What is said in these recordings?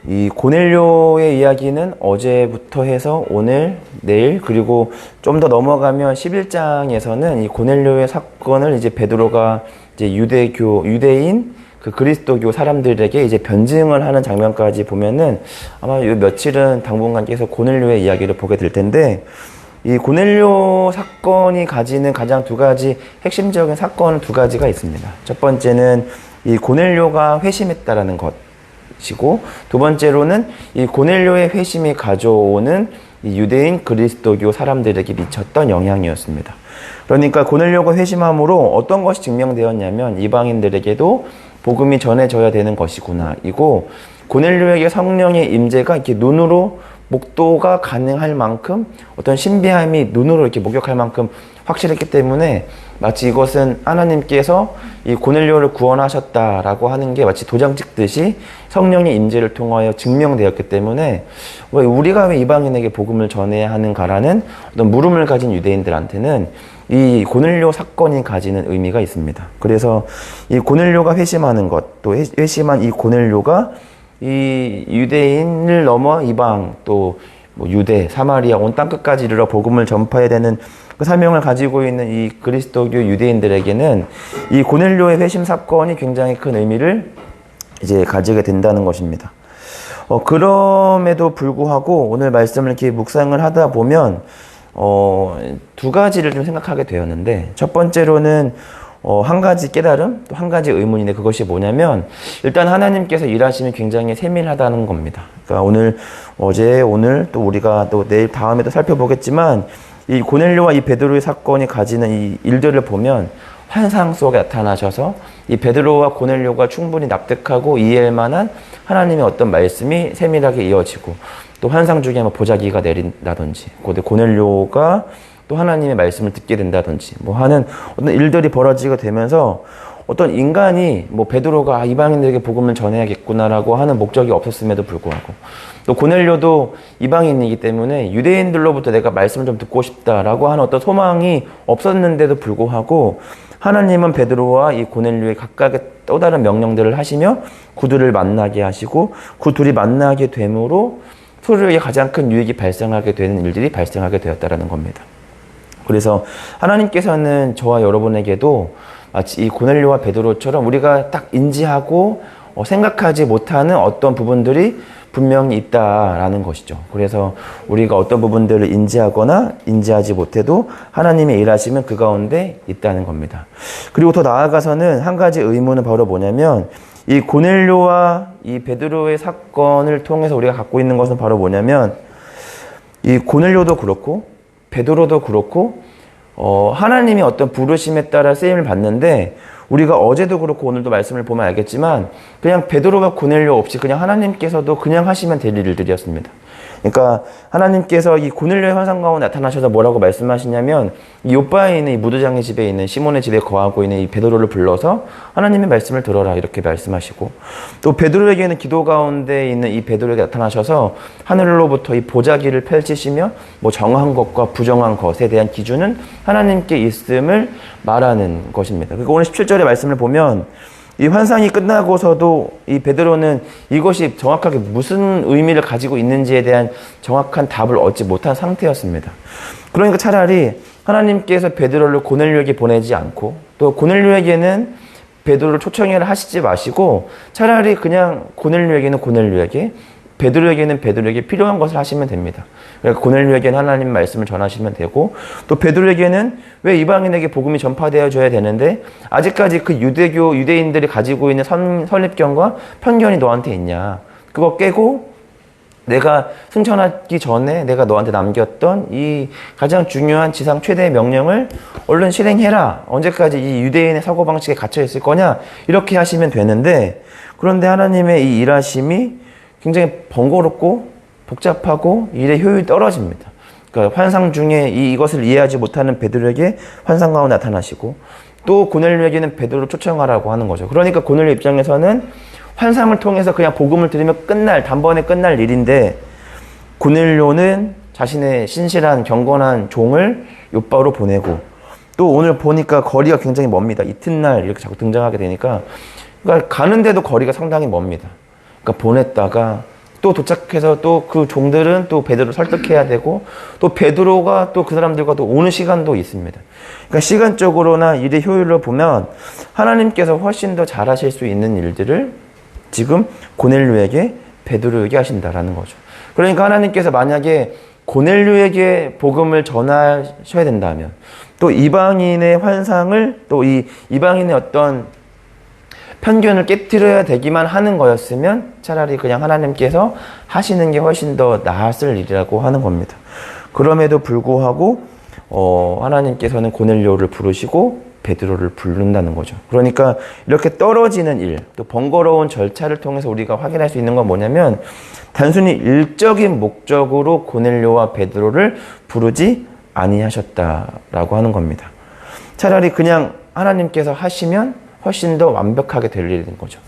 이 고넬료의 이야기는 어제부터 해서 오늘, 내일, 그리고 좀 더 넘어가면 11장에서는 이 고넬료의 사건을 이제 베드로가 이제 유대인 그 그리스도교 사람들에게 이제 변증을 하는 장면까지 보면은 아마 요 며칠은 당분간 계속 고넬료의 이야기를 보게 될 텐데, 이 고넬료 사건이 가지는 가장 두 가지 핵심적인 사건은 두 가지가 있습니다. 첫 번째는 이 고넬료가 회심했다라는 것이고, 두 번째로는 이 고넬료의 회심이 가져오는 이 유대인 그리스도교 사람들에게 미쳤던 영향이었습니다. 그러니까 고넬료가 회심함으로 어떤 것이 증명되었냐면 이방인들에게도 복음이 전해져야 되는 것이구나 이고, 고넬료에게 성령의 임재가 이렇게 눈으로 목도가 가능할 만큼 어떤 신비함이 눈으로 이렇게 목격할 만큼 확실했기 때문에 마치 이것은 하나님께서 이 고넬료를 구원하셨다라고 하는 게 마치 도장 찍듯이 성령의 임재를 통하여 증명되었기 때문에 우리가 왜 이방인에게 복음을 전해야 하는가라는 어떤 물음을 가진 유대인들한테는 이 고넬료 사건이 가지는 의미가 있습니다. 그래서 이 고넬료가 회심하는 것, 또 회심한 이 고넬료가 이 유대인을 넘어 이방 또 뭐 유대, 사마리아 온 땅끝까지 이르러 복음을 전파해야 되는 그 사명을 가지고 있는 이 그리스도교 유대인들에게는 이 고넬료의 회심 사건이 굉장히 큰 의미를 이제 가지게 된다는 것입니다. 그럼에도 불구하고 오늘 말씀을 이렇게 묵상을 하다 보면 두 가지를 좀 생각하게 되었는데, 첫 번째로는 한 가지 깨달음, 또 한 가지 의문인데, 그것이 뭐냐면 일단 하나님께서 일하심이 굉장히 세밀하다는 겁니다. 그러니까 어제, 오늘 또 우리가 또 내일 다음에도 살펴보겠지만 이 고넬료와 이 베드로의 사건이 가지는 이 일들을 보면 환상 속에 나타나셔서 이 베드로와 고넬료가 충분히 납득하고 이해할 만한 하나님의 어떤 말씀이 세밀하게 이어지고, 또 환상 중에 뭐 보자기가 내린다든지, 고넬료가 또 하나님의 말씀을 듣게 된다든지 뭐 하는 어떤 일들이 벌어지게 되면서 어떤 인간이 뭐 베드로가 이방인들에게 복음을 전해야겠구나라고 하는 목적이 없었음에도 불구하고, 또 고넬료도 이방인이기 때문에 유대인들로부터 내가 말씀을 좀 듣고 싶다라고 하는 어떤 소망이 없었는데도 불구하고 하나님은 베드로와 이 고넬료의 각각의 또 다른 명령들을 하시며 그들을 만나게 하시고, 그 둘이 만나게 됨으로 서로에게 가장 큰 유익이 발생하게 되는 일들이 발생하게 되었다라는 겁니다. 그래서 하나님께서는 저와 여러분에게도 마치 이 고넬료와 베드로처럼 우리가 딱 인지하고 생각하지 못하는 어떤 부분들이 분명히 있다라는 것이죠. 그래서 우리가 어떤 부분들을 인지하거나 인지하지 못해도 하나님의 일하시면 그 가운데 있다는 겁니다. 그리고 더 나아가서는 한 가지 의문은 바로 뭐냐면, 이 고넬료와 이 베드로의 사건을 통해서 우리가 갖고 있는 것은 바로 뭐냐면, 이 고넬료도 그렇고 베드로도 그렇고 하나님이 어떤 부르심에 따라 쓰임을 받는데, 우리가 어제도 그렇고 오늘도 말씀을 보면 알겠지만 그냥 베드로가 고넬료 없이 그냥 하나님께서도 그냥 하시면 될 일들이었습니다. 그러니까 하나님께서 이 고넬료의 환상 가운데 나타나셔서 뭐라고 말씀하시냐면, 이 요바에 있는 이 무두장의 집에 있는 시몬의 집에 거하고 있는 이 베드로를 불러서 하나님의 말씀을 들어라 이렇게 말씀하시고, 또 베드로에게는 기도 가운데 있는 이 베드로에게 나타나셔서 하늘로부터 이 보자기를 펼치시며 뭐 정한 것과 부정한 것에 대한 기준은 하나님께 있음을 말하는 것입니다. 그리고 오늘 17절의 말씀을 보면 이 환상이 끝나고서도 이 베드로는 이것이 정확하게 무슨 의미를 가지고 있는지에 대한 정확한 답을 얻지 못한 상태였습니다. 그러니까 차라리 하나님께서 베드로를 고넬료에게 보내지 않고, 또 고넬료에게는 베드로를 초청을 하시지 마시고 차라리 그냥 고넬료에게는 고넬료에게, 베드로에게는 베드로에게 필요한 것을 하시면 됩니다. 그러니까 고넬료에게는 하나님 말씀을 전하시면 되고, 또 베드로에게는 왜 이방인에게 복음이 전파되어져야 되는데 아직까지 그 유대인들이 가지고 있는 선입견과 편견이 너한테 있냐, 그거 깨고 내가 승천하기 전에 내가 너한테 남겼던 이 가장 중요한 지상 최대의 명령을 얼른 실행해라. 언제까지 이 유대인의 사고방식에 갇혀 있을 거냐, 이렇게 하시면 되는데, 그런데 하나님의 이 일하심이 굉장히 번거롭고 복잡하고 일의 효율이 떨어집니다. 그러니까 환상 중에 이것을 이해하지 못하는 베드로에게 환상 가운데 나타나시고, 또 고넬료에게는 베드로를 초청하라고 하는 거죠. 그러니까 고넬료 입장에서는 환상을 통해서 그냥 복음을 들으면 단번에 끝날 일인데, 고넬료는 자신의 신실한 경건한 종을 요바로 보내고, 또 오늘 보니까 거리가 굉장히 멉니다. 이튿날 이렇게 자꾸 등장하게 되니까, 그러니까 가는데도 거리가 상당히 멉니다. 그러니까 보냈다가 또 도착해서 또 그 종들은 또 베드로를 설득해야 되고 또 베드로가 또 그 사람들과 또 오는 시간도 있습니다. 그러니까 시간적으로나 일의 효율로 보면 하나님께서 훨씬 더 잘하실 수 있는 일들을 지금 고넬료에게 베드로에게 하신다라는 거죠. 그러니까 하나님께서 만약에 고넬료에게 복음을 전하셔야 된다면 또 이방인의 환상을 또 이 이방인의 어떤 편견을 깨트려야 되기만 하는 거였으면 차라리 그냥 하나님께서 하시는 게 훨씬 더 나았을 일이라고 하는 겁니다. 그럼에도 불구하고 하나님께서는 고넬료를 부르시고 베드로를 부른다는 거죠. 그러니까 이렇게 떨어지는 일, 또 번거로운 절차를 통해서 우리가 확인할 수 있는 건 뭐냐면 단순히 일적인 목적으로 고넬료와 베드로를 부르지 아니하셨다라고 하는 겁니다. 차라리 그냥 하나님께서 하시면 훨씬 더 완벽하게 될 일인 거죠.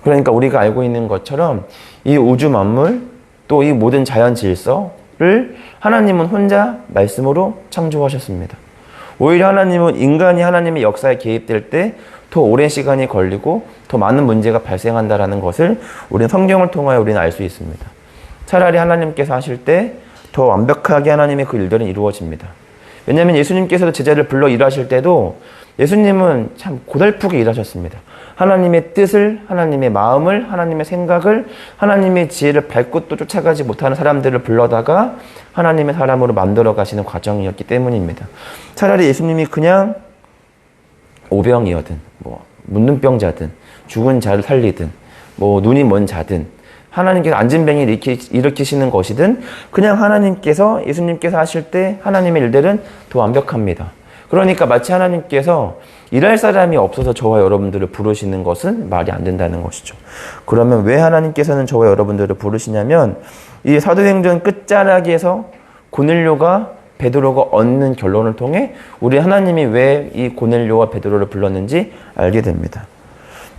그러니까 우리가 알고 있는 것처럼 이 우주 만물 또 이 모든 자연 질서를 하나님은 혼자 말씀으로 창조하셨습니다. 오히려 하나님은 인간이 하나님의 역사에 개입될 때 더 오랜 시간이 걸리고 더 많은 문제가 발생한다는 것을 우리는 성경을 통하여 우리는 알 수 있습니다. 차라리 하나님께서 하실 때 더 완벽하게 하나님의 그 일들은 이루어집니다. 왜냐하면 예수님께서도 제자를 불러 일하실 때도 예수님은 참 고달프게 일하셨습니다. 하나님의 뜻을, 하나님의 마음을, 하나님의 생각을, 하나님의 지혜를 밟고 또 쫓아가지 못하는 사람들을 불러다가 하나님의 사람으로 만들어 가시는 과정이었기 때문입니다. 차라리 예수님이 그냥 오병이어든 문둥병자든 죽은 자를 살리든 눈이 먼 자든 하나님께서 안진뱅이를 일으키시는 것이든 그냥 하나님께서 예수님께서 하실 때 하나님의 일들은 더 완벽합니다. 그러니까 마치 하나님께서 일할 사람이 없어서 저와 여러분들을 부르시는 것은 말이 안 된다는 것이죠. 그러면 왜 하나님께서는 저와 여러분들을 부르시냐면 이 사도행전 끝자락에서 고넬료가 베드로가 얻는 결론을 통해 우리 하나님이 왜 이 고넬료와 베드로를 불렀는지 알게 됩니다.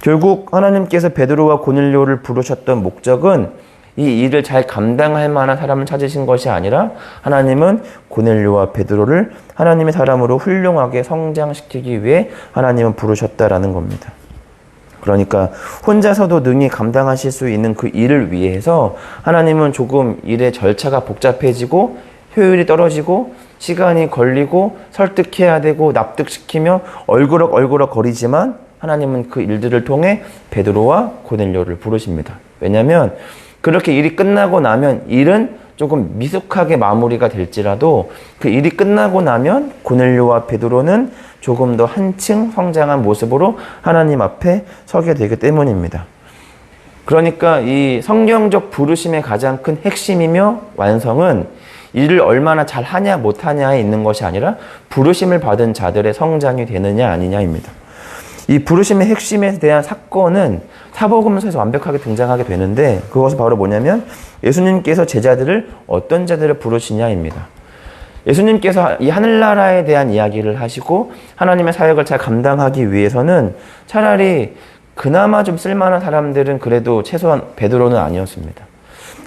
결국 하나님께서 베드로와 고넬료를 부르셨던 목적은 이 일을 잘 감당할 만한 사람을 찾으신 것이 아니라 하나님은 고넬료와 베드로를 하나님의 사람으로 훌륭하게 성장시키기 위해 하나님은 부르셨다라는 겁니다. 그러니까 혼자서도 능히 감당하실 수 있는 그 일을 위해서 하나님은 조금 일의 절차가 복잡해지고 효율이 떨어지고 시간이 걸리고 설득해야 되고 납득시키며 얼그럭 거리지만 하나님은 그 일들을 통해 베드로와 고넬료를 부르십니다. 왜냐하면 그렇게 일이 끝나고 나면 일은 조금 미숙하게 마무리가 될지라도 그 일이 끝나고 나면 고넬료와 베드로는 조금 더 한층 성장한 모습으로 하나님 앞에 서게 되기 때문입니다. 그러니까 이 성경적 부르심의 가장 큰 핵심이며 완성은 일을 얼마나 잘하냐 못하냐에 있는 것이 아니라 부르심을 받은 자들의 성장이 되느냐 아니냐입니다. 이 부르심의 핵심에 대한 사건은 사복음서에서 완벽하게 등장하게 되는데 그것은 바로 뭐냐면 예수님께서 제자들을 어떤 자들을 부르시냐입니다. 예수님께서 이 하늘나라에 대한 이야기를 하시고 하나님의 사역을 잘 감당하기 위해서는 차라리 그나마 좀 쓸만한 사람들은 그래도 최소한 베드로는 아니었습니다.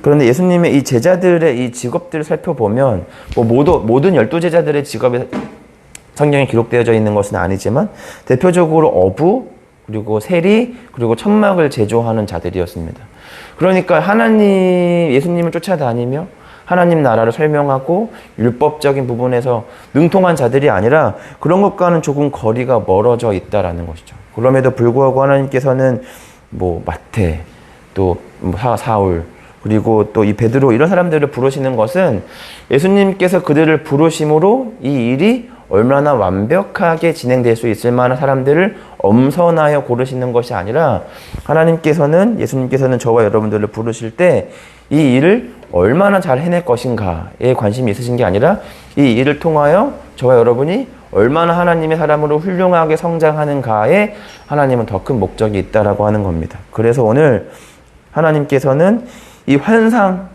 그런데 예수님의 이 제자들의 이 직업들을 살펴보면 모든 12제자들의 직업이 성경에 기록되어져 있는 것은 아니지만 대표적으로 어부, 그리고 세리, 그리고 천막을 제조하는 자들이었습니다. 그러니까 예수님을 쫓아다니며 하나님 나라를 설명하고 율법적인 부분에서 능통한 자들이 아니라 그런 것과는 조금 거리가 멀어져 있다라는 것이죠. 그럼에도 불구하고 하나님께서는 마태, 또 사울, 그리고 또 이 베드로 이런 사람들을 부르시는 것은 예수님께서 그들을 부르심으로 이 일이 얼마나 완벽하게 진행될 수 있을 만한 사람들을 엄선하여 고르시는 것이 아니라 예수님께서는 저와 여러분들을 부르실 때 이 일을 얼마나 잘 해낼 것인가에 관심이 있으신 게 아니라 이 일을 통하여 저와 여러분이 얼마나 하나님의 사람으로 훌륭하게 성장하는가에 하나님은 더 큰 목적이 있다라고 하는 겁니다. 그래서 오늘 하나님께서는 이 환상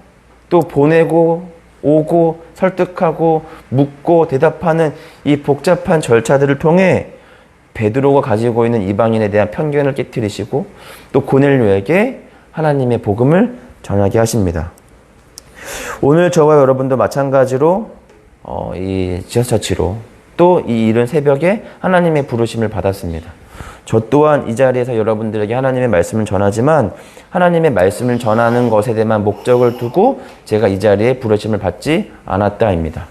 또 보내고 오고 설득하고 묻고 대답하는 이 복잡한 절차들을 통해 베드로가 가지고 있는 이방인에 대한 편견을 깨트리시고 또 고넬료에게 하나님의 복음을 전하게 하십니다. 오늘 저와 여러분도 마찬가지로 이 지하처치로 또 이 이른 새벽에 하나님의 부르심을 받았습니다. 저 또한 이 자리에서 여러분들에게 하나님의 말씀을 전하지만 하나님의 말씀을 전하는 것에 대한 목적을 두고 제가 이 자리에 부르심을 받지 않았다입니다.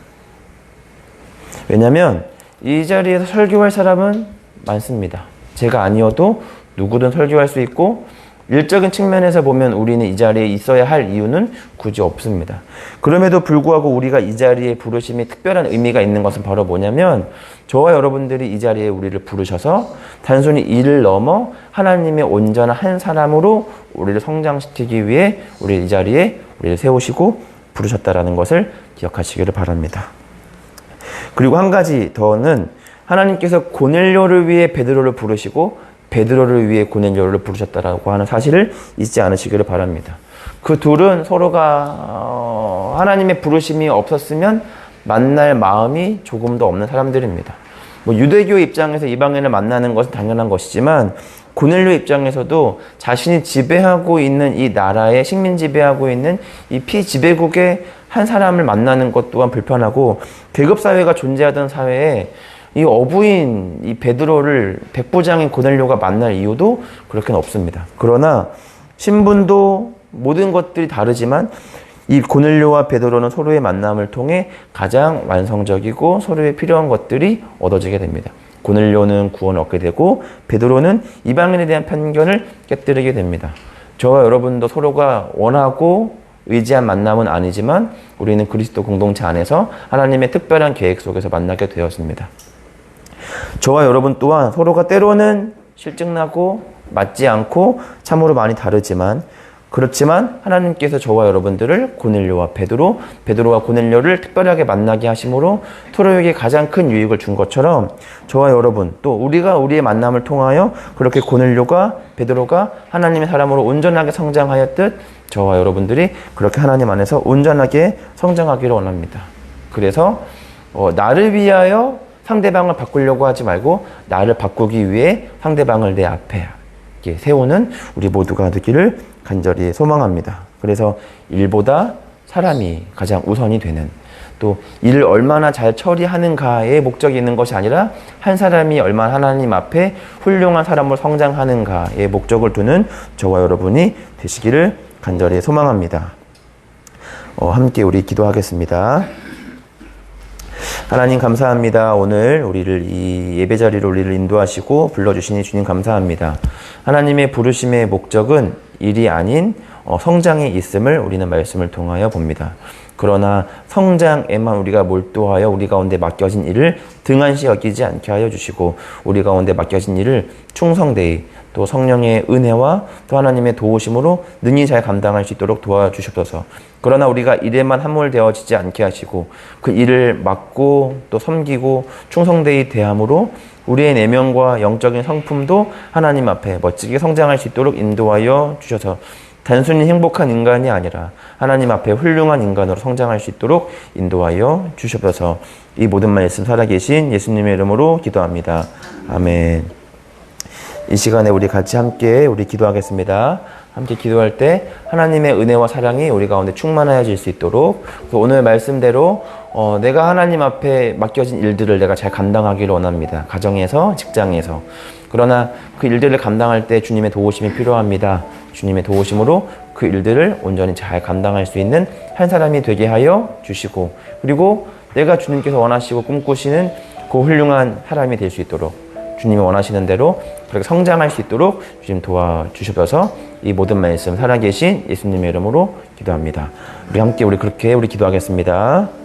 왜냐하면 이 자리에서 설교할 사람은 많습니다. 제가 아니어도 누구든 설교할 수 있고 일적인 측면에서 보면 우리는 이 자리에 있어야 할 이유는 굳이 없습니다. 그럼에도 불구하고 우리가 이 자리에 부르심이 특별한 의미가 있는 것은 바로 뭐냐면 저와 여러분들이 이 자리에 우리를 부르셔서 단순히 이를 넘어 하나님의 온전한 한 사람으로 우리를 성장시키기 위해 우리 이 자리에 우리를 세우시고 부르셨다라는 것을 기억하시기를 바랍니다. 그리고 한 가지 더는 하나님께서 고넬료를 위해 베드로를 부르시고 베드로를 위해 고넬료를 부르셨다라고 하는 사실을 잊지 않으시기를 바랍니다. 그 둘은 서로가 하나님의 부르심이 없었으면 만날 마음이 조금 더 없는 사람들입니다. 유대교 입장에서 이방인을 만나는 것은 당연한 것이지만 고넬료 입장에서도 자신이 지배하고 있는 이 나라에 식민 지배하고 있는 이 피지배국의 한 사람을 만나는 것 또한 불편하고 계급사회가 존재하던 사회에 이 어부인 이 베드로를 백부장인 고넬료가 만날 이유도 그렇게는 없습니다. 그러나 신분도 모든 것들이 다르지만 이 고넬료와 베드로는 서로의 만남을 통해 가장 완성적이고 서로의 필요한 것들이 얻어지게 됩니다. 고넬료는 구원을 얻게 되고 베드로는 이방인에 대한 편견을 깨뜨리게 됩니다. 저와 여러분도 서로가 원하고 의지한 만남은 아니지만 우리는 그리스도 공동체 안에서 하나님의 특별한 계획 속에서 만나게 되었습니다. 저와 여러분 또한 서로가 때로는 실증나고 맞지 않고 참으로 많이 다르지만 그렇지만 하나님께서 저와 여러분들을 고넬료와 베드로와 고넬료를 특별하게 만나게 하심으로 서로에게 가장 큰 유익을 준 것처럼 저와 여러분 또 우리가 우리의 만남을 통하여 그렇게 고넬료가 베드로가 하나님의 사람으로 온전하게 성장하였듯 저와 여러분들이 그렇게 하나님 안에서 온전하게 성장하기를 원합니다. 그래서 나를 위하여 상대방을 바꾸려고 하지 말고 나를 바꾸기 위해 상대방을 내 앞에 이렇게 세우는 우리 모두가 되기를 간절히 소망합니다. 그래서 일보다 사람이 가장 우선이 되는 또 일을 얼마나 잘 처리하는가에 목적이 있는 것이 아니라 한 사람이 얼마나 하나님 앞에 훌륭한 사람으로 성장하는가에 목적을 두는 저와 여러분이 되시기를 간절히 소망합니다. 함께 우리 기도하겠습니다. 하나님 감사합니다. 오늘 우리를 이 예배 자리로 우리를 인도하시고 불러주시니 주님 감사합니다. 하나님의 부르심의 목적은 일이 아닌 성장이 있음을 우리는 말씀을 통하여 봅니다. 그러나 성장에만 우리가 몰두하여 우리 가운데 맡겨진 일을 등한시 여기지 않게 하여 주시고 우리 가운데 맡겨진 일을 충성되이 또 성령의 은혜와 또 하나님의 도우심으로 능히 잘 감당할 수 있도록 도와주시옵소서. 그러나 우리가 일에만 함몰되어지지 않게 하시고 그 일을 맡고 또 섬기고 충성되이 대함으로 우리의 내면과 영적인 성품도 하나님 앞에 멋지게 성장할 수 있도록 인도하여 주셔서 단순히 행복한 인간이 아니라 하나님 앞에 훌륭한 인간으로 성장할 수 있도록 인도하여 주시옵소서. 이 모든 말씀 살아계신 예수님의 이름으로 기도합니다. 아멘. 이 시간에 우리 같이 함께 우리 기도하겠습니다. 함께 기도할 때 하나님의 은혜와 사랑이 우리 가운데 충만하여질 수 있도록 오늘 말씀대로 내가 하나님 앞에 맡겨진 일들을 내가 잘 감당하기를 원합니다. 가정에서, 직장에서. 그러나 그 일들을 감당할 때 주님의 도우심이 필요합니다. 주님의 도우심으로 그 일들을 온전히 잘 감당할 수 있는 한 사람이 되게 하여 주시고 그리고 내가 주님께서 원하시고 꿈꾸시는 그 훌륭한 사람이 될 수 있도록 주님이 원하시는 대로 그렇게 성장할 수 있도록 주님 도와주셔서 이 모든 말씀 살아계신 예수님의 이름으로 기도합니다. 우리 함께 우리 그렇게 기도하겠습니다.